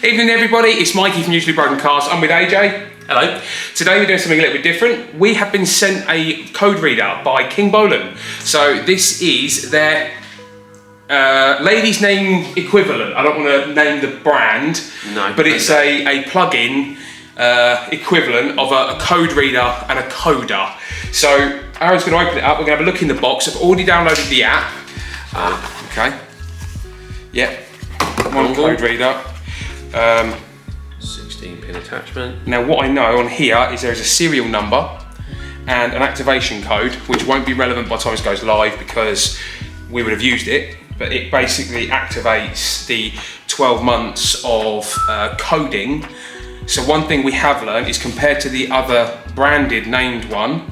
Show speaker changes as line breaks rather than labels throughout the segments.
Evening everybody, it's Mikey from Usuallybrokencars. I'm with AJ. Hello. Today we're doing something a little bit different. We have been sent a code reader by Kingbolen. So this is their ladies' name equivalent. I don't want to name the brand, but it's a plug-in equivalent of a code reader and a coder. So Aaron's going to open it up. We're going to have a look in the box. I've already downloaded the app. Okay. Yep. One code reader.
16-pin attachment.
Now what I know on here is there is a serial number and an activation code, which won't be relevant by the time it goes live because we would have used it, but it basically activates the 12 months of coding. So one thing we have learned is compared to the other branded named one,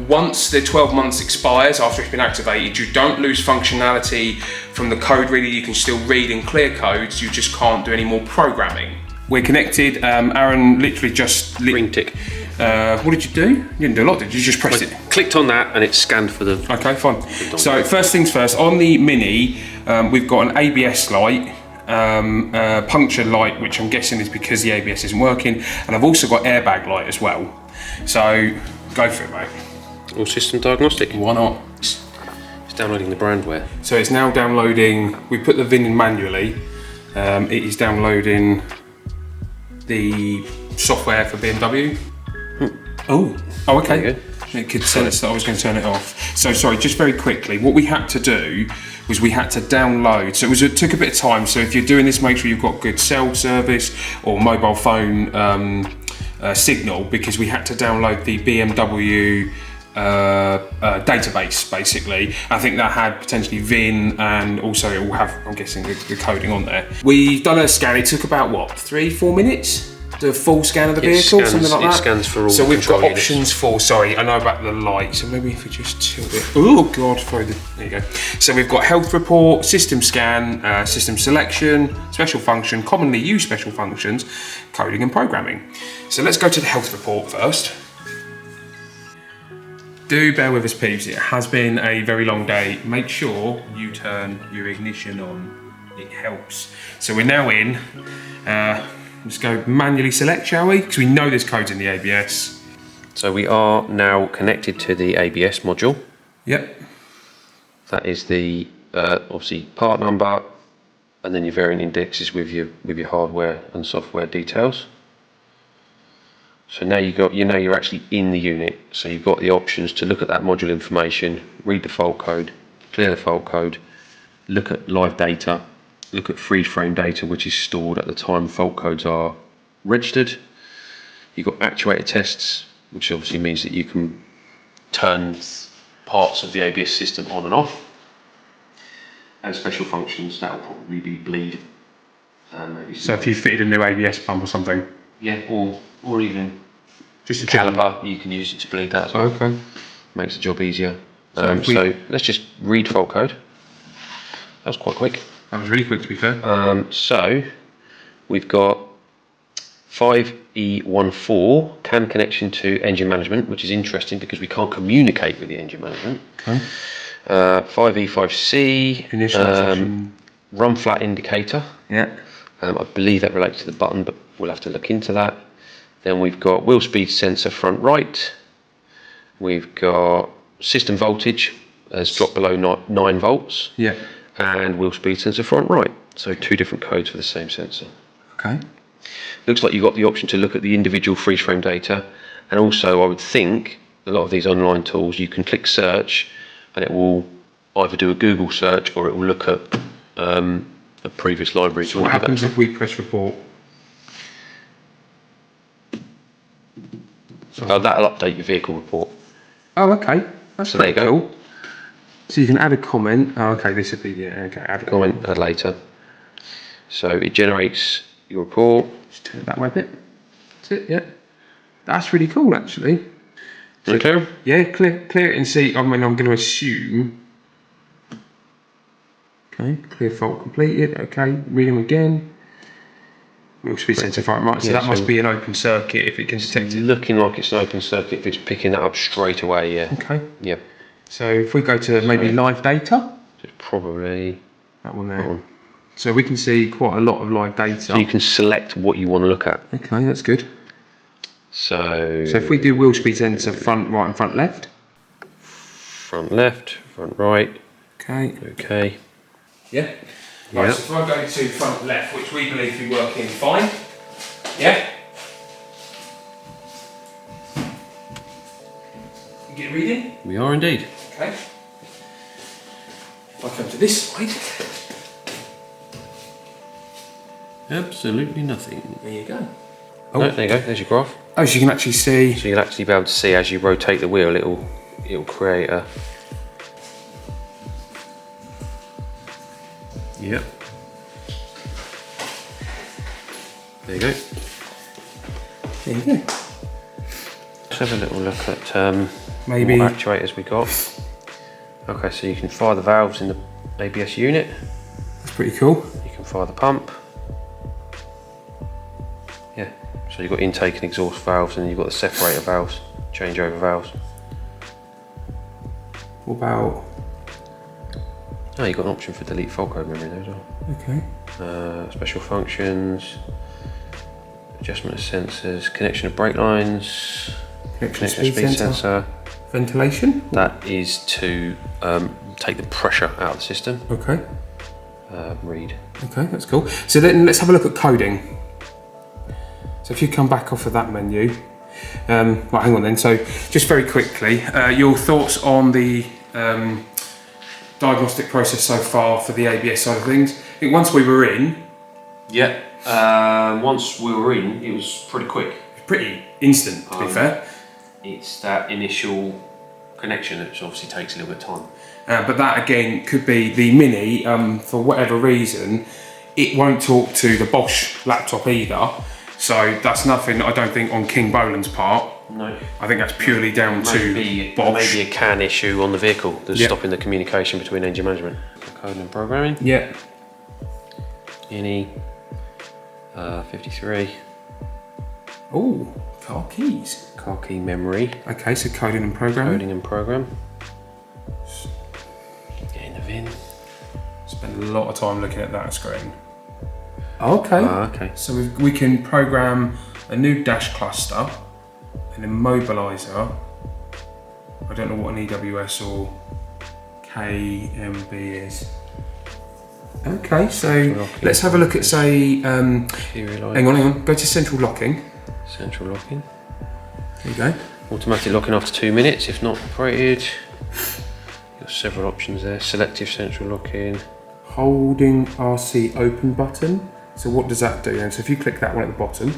once the 12 months expires after it's been activated, you don't lose functionality from the code reader. You can still read and clear codes, you just can't do any more programming. We're connected. Aaron literally just...
Green tick.
What did you do? You didn't do a lot, did you? Just press it?
Clicked on that and it scanned for the...
Okay, fine. So first things first, on the Mini, we've got an ABS light, puncture light, which I'm guessing is because the ABS isn't working, and I've also got airbag light as well. So go for it, mate.
All system diagnostic.
Why not?
It's downloading the brandware.
So it's now downloading, we put the VIN in manually, it is downloading the software for BMW. Oh, okay. It could sense that I was going to turn it off. So sorry, just very quickly, what we had to do was we had to download. So it took a bit of time. So if you're doing this, make sure you've got good cell service or mobile phone signal, because we had to download the BMW database basically. I think that had potentially VIN and also it will have, I'm guessing, the coding on there. We've done a scan. It took about what, 3-4 minutes? The full scan of the vehicle, something like that.
It scans for all.
So we've got
units.
options for. Sorry, I know about the light. So maybe if we just tilt it. Oh God, there you go. So we've got health report, system scan, system selection, special function, commonly used special functions, coding and programming. So let's go to the health report first. Do bear with us, peeps. It has been a very long day. Make sure you turn your ignition on. It helps. So we're now in. Let's go manually select, shall we? Because we know there's codes in the ABS.
So we are now connected to the ABS module.
Yep.
That is the obviously part number, and then your variant indexes with your hardware and software details. So now you're actually in the unit. So you've got the options to look at that module information, read the fault code, clear the fault code, look at live data, look at freeze frame data, which is stored at the time fault codes are registered. You've got actuator tests, which obviously means that you can turn parts of the ABS system on and off. And special functions, that will probably be bleed. Maybe
so if you fitted a new ABS pump or something?
Yeah, or even
just a
caliper, you can use it to bleed that as well.
Okay.
Makes the job easier. So let's just read fault code. That was quite quick.
That was really quick, to be fair.
So we've got 5E14 CAN connection to engine management, which is interesting because we can't communicate with the engine management. Okay. 5E5C run flat indicator.
Yeah.
I believe that relates to the button, but we'll have to look into that. Then we've got wheel speed sensor front right. We've got system voltage has dropped below 9 volts.
Yeah.
And wheel speed sensor front right. So 2 different codes for the same sensor.
Okay.
Looks like you've got the option to look at the individual freeze frame data, and also I would think a lot of these online tools you can click search and it will either do a Google search or it will look at a previous library.
So what happens if we press report?
That'll update your vehicle report.
Oh, okay. That's
so there you go.
Cool. So you can add a comment. Oh, okay, this would be okay. Add a comment.
Add later. So it generates your report.
Just turn it that way a bit. That's it. Yeah. That's really cool, actually. So,
clear?
Yeah, clear it and see. I mean, I'm going to assume. Okay, clear fault completed. Okay, read them again. Wheel speed sensor front right. So that must be an open circuit if it can detect it.
Looking like it's an open circuit if it's picking that up straight away. Yeah.
Okay.
Yep.
So if we go to maybe live data,
it's probably
that one there. So we can see quite a lot of live data.
So you can select what you want to look at.
Okay, that's good.
So
if we do wheel speed enter front, right and front left.
Front left, front right.
Okay.
Okay.
Yeah. Right, so if I go to front left, which we believe to be working fine. Yeah. You get a reading?
We are indeed.
Okay. If I come to this side.
Absolutely nothing.
There you go.
Oh, no, there you go. There's your graph.
Oh, so you can actually see.
So you'll actually be able to see as you rotate the wheel, it'll create a. Yep. There you go.
There you go.
Let's have a little look at
Maybe
what actuators we got. Okay, so you can fire the valves in the ABS unit.
That's pretty cool.
You can fire the pump. Yeah, so you've got intake and exhaust valves, and you've got the separator valves, changeover valves.
What about?
Oh, you've got an option for delete fault code memory there as well.
Okay.
Special functions, adjustment of sensors, connection of brake lines, connection of speed sensor.
Ventilation?
That is to take the pressure out of the system.
Okay.
Read.
Okay, that's cool. So then let's have a look at coding. So if you come back off of that menu, right, hang on then. So just very quickly, your thoughts on the diagnostic process so far for the ABS side of things. I think once we were in.
Yeah. Once we were in, it was pretty quick.
Pretty instant, to be fair.
It's that initial connection that obviously takes a little bit of time.
But that again could be the Mini, for whatever reason, it won't talk to the Bosch laptop either. So that's nothing, I don't think, on Kingbolen's part.
No.
I think that's purely down to Bosch.
Maybe a CAN issue on the vehicle that's stopping the communication between engine management. Coding and programming.
Yeah.
INI 53.
Oh, car keys.
Car key memory.
Okay, so coding and programming.
Coding and program. Getting the VIN.
Spend a lot of time looking at that screen. Okay.
Okay.
So we can program a new dash cluster, an immobiliser. I don't know what an EWS or KMB is. Okay, so let's have a look at, say, hang on, go to central locking.
Central locking.
There you go.
Automatic locking after 2 minutes if not operated. You've got several options there. Selective central locking.
Holding RC open button. So what does that do then? So if you click that one at the bottom.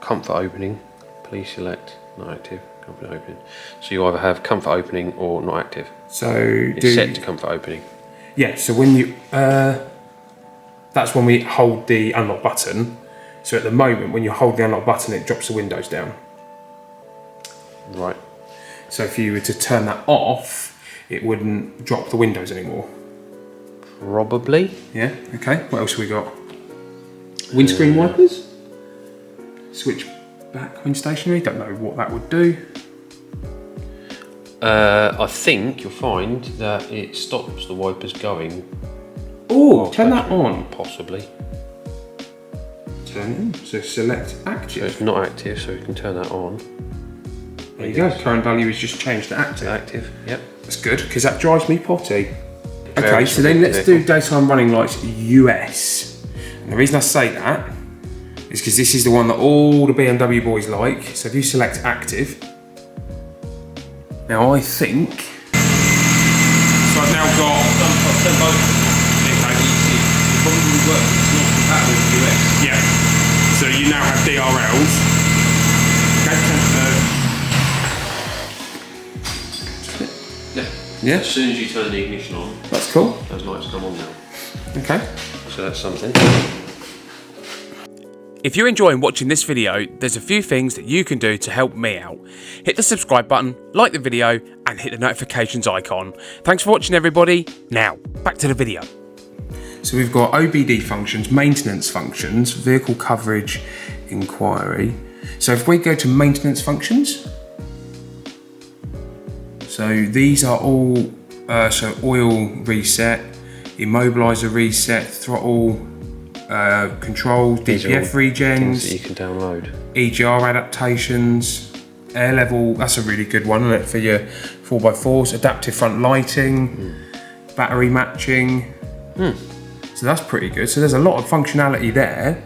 Comfort opening. Please select not active. Comfort opening. So you either have comfort opening or not active.
So
it's set to comfort opening.
Yeah, so when you that's when we hold the unlock button. So at the moment when you hold the unlock button it drops the windows down.
Right.
So if you were to turn that off it wouldn't drop the windows anymore.
Probably.
Yeah, okay. What else have we got? Windscreen wipers? Switch back when stationary, don't know what that would do.
I think you'll find that it stops the wipers going.
Oh, turn that on.
Possibly.
Turn it on. So select active.
So it's not active, so we can turn that on.
There you go. Current value is just changed to active.
Active, yep.
That's good, because that drives me potty. Okay, so then let's do daytime running lights US. And the reason I say that is because this is the one that all the BMW boys like. So if you select active, now I think, so I've now got,
Done both.
okay,
It probably wouldn't work, it's not compatible with the US.
yeah, so you now have DRLs. Okay, yeah.
As soon as you turn the ignition on,
That's cool.
those lights come on now.
Okay.
So that's something.
If you're enjoying watching this video, there's a few things that you can do to help me out. Hit the subscribe button, like the video, and hit the notifications icon. Thanks for watching everybody. Now, back to the video.
So we've got OBD functions, maintenance functions, vehicle coverage, inquiry. So if we go to maintenance functions, so these are all So oil reset, immobiliser reset, throttle control, DPF regens,
that you can download.
EGR adaptations, air level, that's a really good one, isn't it, for your 4x4s, adaptive front lighting, battery matching. So that's pretty good. So there's a lot of functionality there.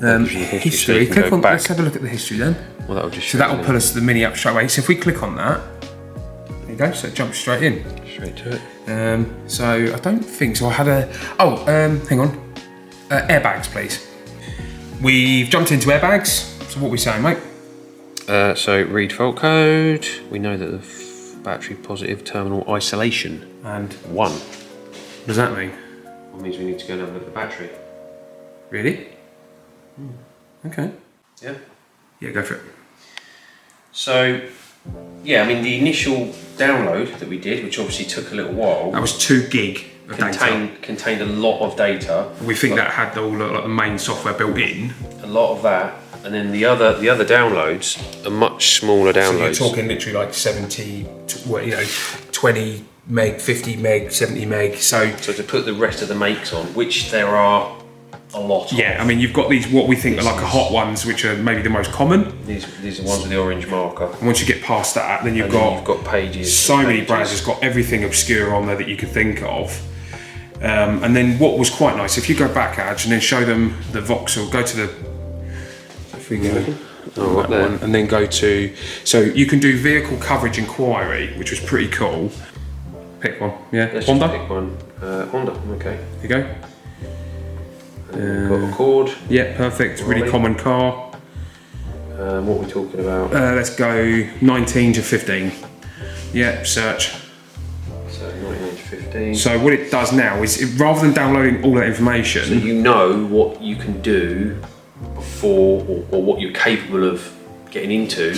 History. Click on. Let's have a look at the history then.
Well, that'll just
so that will pull us to the mini app straight away. So if we click on that, there you go. So it jumps straight in.
Straight to it.
So I don't think so. I had a. Hang on. Airbags, please. We've jumped into airbags. So what are we saying, mate?
So read fault code. We know that the battery positive terminal isolation
And
1.
what does that mean?
That means we need to go and have a look at the battery.
Really? Okay.
Yeah.
Yeah, go for it.
So, yeah, I mean the initial download that we did, which obviously took a little while,
That was 2 gig of data.
contained a lot of data.
We think that had all the main software built in.
A lot of that, and then the other downloads are much smaller downloads.
So you're talking literally like 70, 20 meg, 50 meg, 70 meg. So
to put the rest of the makes on, which there are a lot of.
yeah, I mean you've got these what we think are like hot ones, which are maybe the most common.
These are ones with the orange marker.
And once you get past that, then you've got
pages.
So many brands has got everything obscure on there that you could think of. And then what was quite nice, if you go back, Adge, and then show them the voxel, go to the, if we go, that one, and then go to, so you can do vehicle coverage inquiry, which was pretty cool. Pick one, yeah.
Let's
Honda.
just pick one. Honda, okay.
There you go.
We've got Accord.
Yeah, perfect. Really common car.
What are we talking about?
Let's go 19 to 15. Yeah, search.
So 19 to 15.
So what it does now is, rather than downloading all that information,
So you know what you can do before, or what you're capable of getting into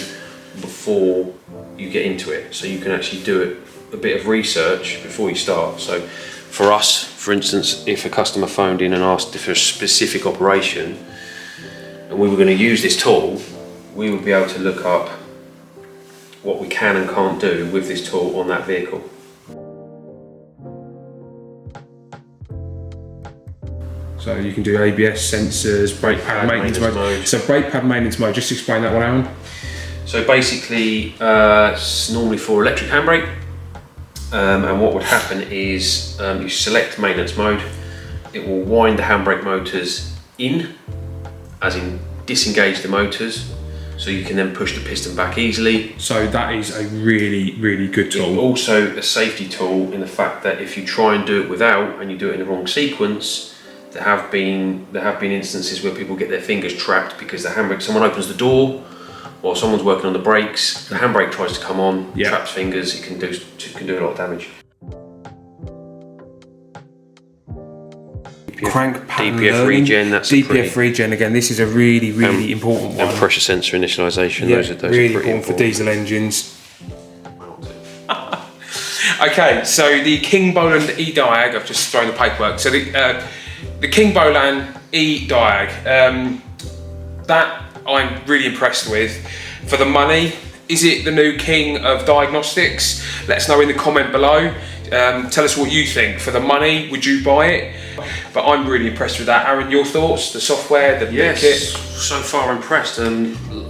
before you get into it. So you can actually do a bit of research before you start. So for us, for instance, if a customer phoned in and asked for a specific operation and we were going to use this tool, we would be able to look up what we can and can't do with this tool on that vehicle.
so you can do ABS sensors, brake pad maintenance mode. So brake pad maintenance mode, just explain that one, Aaron.
So basically, it's normally for electric handbrake. And what would happen is you select maintenance mode, it will wind the handbrake motors in, as in disengage the motors, so you can then push the piston back easily.
So that is a really, really good tool.
It's also a safety tool in the fact that if you try and do it without and you do it in the wrong sequence, there have been instances where people get their fingers trapped because the handbrake, someone opens the door or someone's working on the brakes, the handbrake tries to come on, traps fingers, it can do a lot of damage.
Crank pattern
DPF
learning.
regen, that's
DPF regen again. This is a really, really important one.
And pressure sensor initialization.
Yeah,
those are
really
pretty
important for diesel engines. Okay, so the Kingbolen eDiag, I've just thrown the paperwork. So the Kingbolen eDiag, that I'm really impressed with. For the money, is it the new king of diagnostics? Let us know in the comment below. Tell us what you think. For the money, would you buy it? But I'm really impressed with that. Aaron, your thoughts? The software, the kit?
So far impressed. I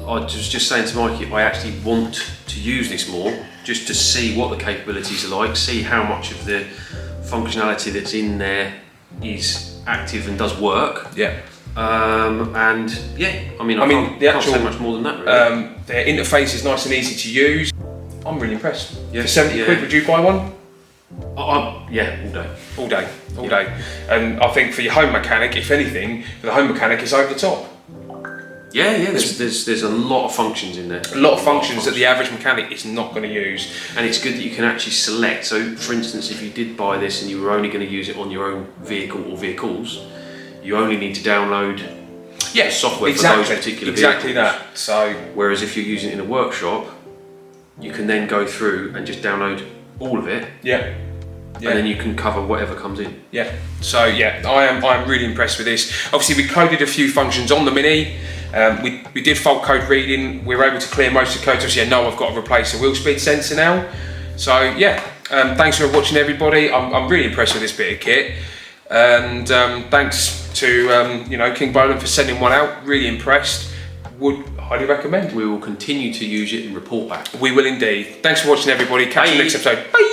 was just saying to Mikey, I actually want to use this more, just to see what the capabilities are like, see how much of the functionality that's in there is active and does work.
Yeah.
And yeah, I mean,
the actual,
can't say much more than that really.
Their interface is nice and easy to use. I'm really impressed.
Yeah,
For 70 quid, would you buy one?
Yeah, all day.
All day. And I think for your home mechanic, if anything, for the home mechanic, it's over the top.
Yeah, there's a lot of functions in there.
A lot of functions that the average mechanic is not going to use.
And it's good that you can actually select. So for instance, if you did buy this and you were only going to use it on your own vehicle or vehicles, you only need to download software for those particular vehicles.
Exactly that. So,
whereas if you're using it in a workshop, you can then go through and just download all of it.
Yeah.
And then you can cover whatever comes in.
Yeah. So yeah, I am really impressed with this. Obviously, we coded a few functions on the Mini. We did fault code reading. We were able to clear most of the codes. Obviously, I know I've got to replace a wheel speed sensor now. So yeah, Thanks for watching, everybody. I'm really impressed with this bit of kit, and thanks to Kingbolen for sending one out. Really impressed. Would highly recommend.
We will continue to use it and report back.
We will indeed. Thanks for watching, everybody. Catch you next episode. Bye.